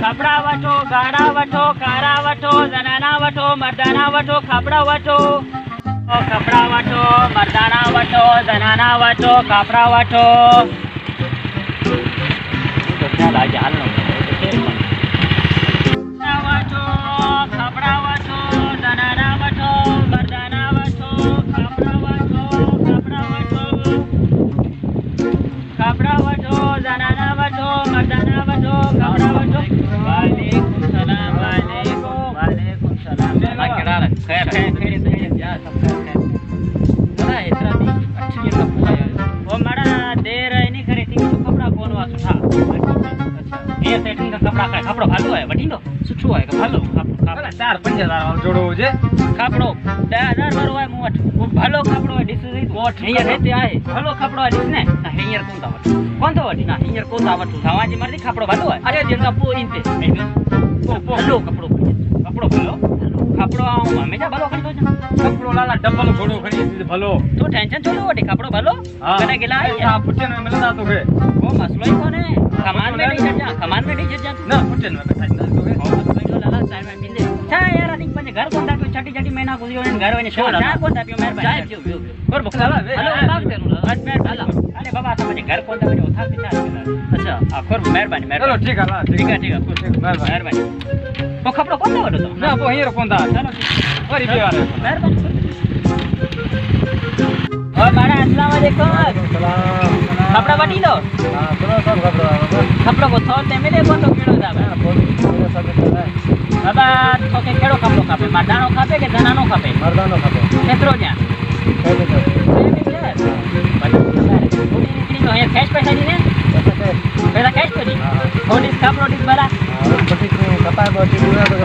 कपड़ा वठो, गाड़ा वठो, कारा वठो, जनाना वठो, मर्दाना वठो, कपड़ा वठो। कपड़ा वठो, मर्दाना वठो, जनाना वठो, कपड़ा वठो। तो क्या लागे हाल नो वठो, कपड़ा वठो, जनाना वठो, मर्दाना वठो, कपड़ा वठो, कपड़ा वठो, कपड़ा वठो, जनाना वठो, मर्दाना वठो, कपड़ा वठो। वालेकुम सलाम, वालेकुम सलाम। खैर या सब खैर बड़ा इतना दी अच्छी सब आया वो माड़ा देर है नहीं करे थी तो कपड़ा कोन वा सुठा। अच्छा ये सेटिंग का कपड़ा का कपड़ो भालो है वठी दो सुठो है भालो कपड़ा 4-5 जोड़ो होजे कपड़ो 10,000 वारो है मु वठ वो भालो कपड़ो है डिस वठ हियर रहते आए भालो कपड़ो है डिस ने ना हियर कोन ता वठ कोन तो वठी ना हियर कोन ता वठ थावाजी मर्जी कपड़ो भालो है अरे जिनका पो इनते भालो कपड़ो कपड़ो भालो कपड़ो हमेशा भलो खरीदो छ कपड़ो लाला डबल घोड़ो खरीद भलो तू टेंशन छोड़ो वटे कपड़ो भलो कने गिला है हां फुटन में मिलदा तो के वो मसलो ही कोने कमान में नहीं जा कमान में नहीं जा ना फुटन में पैसा ना तो के वो मसलो ही लाला साइड में मिले छा यार अधिक पंजे घर कोंदा पे छटी महीना गुजरियो ने घर वने छा कोंदा पे मेहरबानी चाय पियो और भूख लाला हेलो भाग देनु आज मैं लाला अरे बाबा समझे घर कोंदा पे उठा के चाय अच्छा आखर मेहरबानी चलो ठीक है ला ठीक है मेहरबानी वो कपड़ो कौन दा वडो तो ना वो हियर कौन दा चलो वरी पे वाले मेहरबानी ओ मारा अस्सलाम वालेकुम सलाम कपड़ा वठी लो हां सुनो सब कपड़ा को थोड़ दे मेरे को तो केड़ो दा बाबा तो के केड़ो कपड़ो खापे मर्दानो खापे के जनानो खापे मर्दानो खापे केतरो जा तो ये कैश पैसा दी ने पैसा कैश को दी थोड़ी कपड़ो दी बड़ा बटी कपड़ा बटी पूरा तो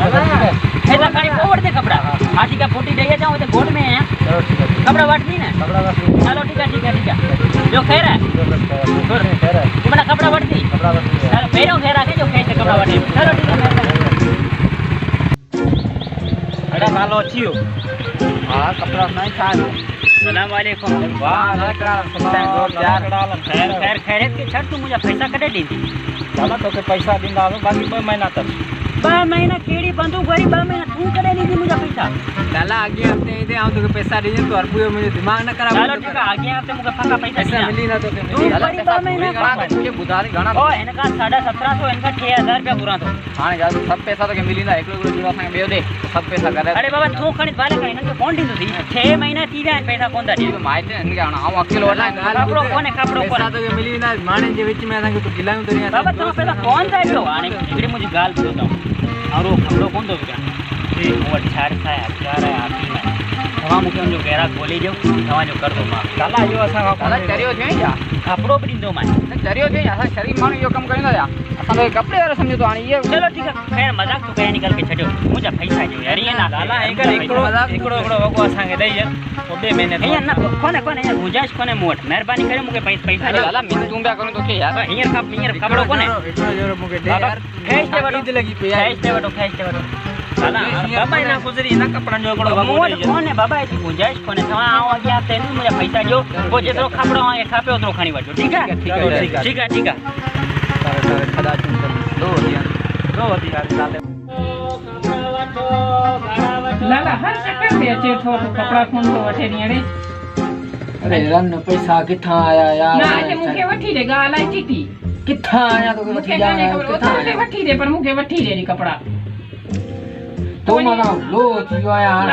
ऐसा खाली फोड़ दे कपड़ा हाथी का फोटी दे जाऊं तो गोड में है चलो ठीक है कपड़ा वाट दी ना कपड़ा वाट चलो ठीक है जो खैर है तू बड़ा कपड़ा वाट दी चलो मेरे खैर आके जो कैसे कपड़ा वाट चलो ठीक है अरे भालो छियो हां कपड़ा नहीं था सलाम वालेकुम वालेकुम सलाम खैर खैरियत के छट तू मुझे पैसा कटे दी चलो तो के पैसा दिंदा बाकी 2 महीना तक 2 महीना केड़ी बंदू गरी 2 महीना तू करे नहीं दी मुझे पैसा लाला आगे हफ्ते दे आऊं तो पैसा दे तो अरबुए मुझे दिमाग न करा चलो ठीक है आगे हफ्ते मुझे पक्का पैसा मिली ना तो लाला 2 महीना के बुधारी गाना ओ इनका 1750 इनका 6000 रुपया पूरा तो हां यार सब पैसा तो के मिली ना एकलो जुड़ा संग बेयो दे सब पैसा करे अरे बाबा तू खणी बाले कहीं ना तो कौन दी तो 6 महीना थी जाए पैसा कौन दा दी माइते इनके आना आऊं अकेलो वाला कपड़ो कोने पैसा तो के मिली ना माने जे बीच में संग तो गिलाऊं तो नहीं बाबा तू पैसा कौन सा है आने इकड़ी मुझे गाल बोलता हूं और वो कपड़ो कौन दो क्या वो 18 है 18 है आती में तवा मुके जो गेरा खोली जो तवा जो कर दो मां लाला यो असा लाला चरियो थे या कपड़ो भी दो मां चरियो थे असा शरीर मानो यो कम करिना या असा तो कपड़े वाला समझो तो आनी ये चलो ठीक है खैर मजाक तो कहे निकल के छड्यो मुझे पैसा जो यार ये ना लाला एकड़ो वगो असा के दई तो 2 महीने ये ना कोने यार गुजाइश कोने मोट मेहरबानी करे मुके पैसा दे लाला मिन तुम क्या करूं तो के यार हियर कपड़ो कोने इतना जोर मुके दे यार कैश दे वडो लगी पे कैश दे वडो लाला बाबा ना गुजरी ना कपड़ा जो कोड़ो मोट कोने बाबा की गुजाइश कोने तवा आओ आगे आते मुझे पैसा जो वो जेतरो कपड़ो आए खापे उतरो खणी वठो ठीक है खदा दो दिया लाला हर चक्कर में अचे थो कपड़ा कोन तो वठे नी अरे रन पैसा किथा आया यार ना जे मुके वठी दे गालाई चिटी किथा आया तो वठी जा किथा वठी दे पर मुके वठी दे नी कपड़ा तो माना लो थियो आया हर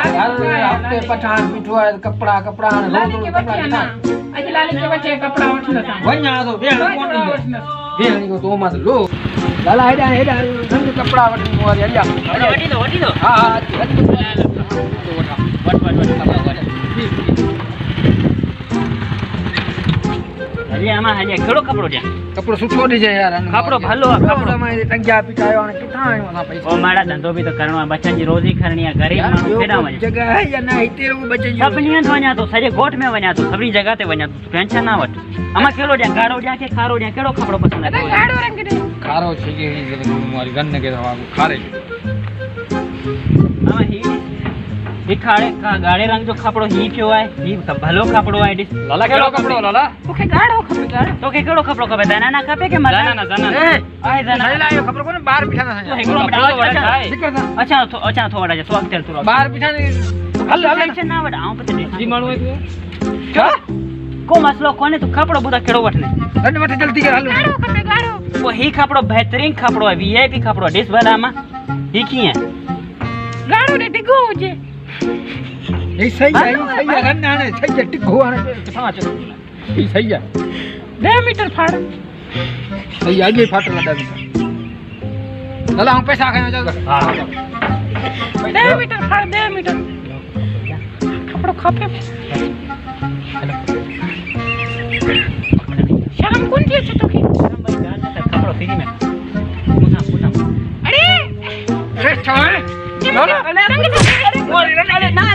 हफ्ते पठान बिठो है कपड़ा लाली के वठी ना आज लाली के वठी कपड़ा वठलो था वन्या तो बेण कोन बेण को तो मत लो लाला हेडा संग कपड़ा वठी मोर हलिया वठी दो हां वठ अरे आमा हने केड़ो कपड़ो दे कपड़ो सुठो दे यार कपड़ो भलो कपड़ो में टंग्या पिटायो ने किथा आयो ना पैसा ओ माड़ा धंधो भी तो करणो बच्चन जी रोजी करनी है गरीब मानो केडा वने जगह है या ना इते बच्चन जी सभनी वणा तो सजे गोठ में वणा तो सभी जगह ते वणा तो टेंशन ना वठ अमा केलो दे गाड़ो दे के खारो दे केड़ो कपड़ो पसंद है गाड़ो रंग दे खारो छे के मारी गन के दवा खारे अमा ही ये गाड़े रंग जो कपड़ो ही क्यों है ही भलो कपड़ो है डिस लाला केड़ो कपड़ो लाला ओके गाड़ो खपे गाड़ो तो के केड़ो कपड़ो खपे दाना ना खपे के मजा ना आए दाना सही लायो खबर कोने बाहर बिठाना तो हेगड़ो बड़ा निकल जा अच्छा तो वड़ा जा तो अक्तेल तू बाहर बिठाने हल हल टेंशन ना वड़ा आऊं पते जी मानू है तू क्या को मसलो कोने तू कपड़ो बुदा केड़ो वठने रन मत जल्दी कर हल गाड़ो खपे गाड़ो वो ही कपड़ो बेहतरीन कपड़ो है वीआईपी कपड़ो डिस वाला में ही की है गाड़ो ने डिगो जे ये सही है रन आने सही है टिक हो आने कहां चल ये सही है 2 मीटर फाड़ सही आगे फाट लगा दे लाला हम पैसा खाने चल हां 2 मीटर फाड़ 2 मीटर कपड़ो खपे शाम कौन थी अच्छा तो की कपड़ो फ्री में पूछा अरे अरे छोड़ अरे ना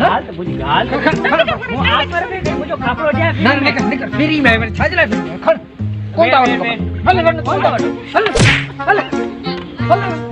गाल तो बुझी गाल वो हाथ पर भी मुझे कपड़ो दे ना निकल फ्री में मैंने छाजला फ्री खड़ कौन दाव हल हल हल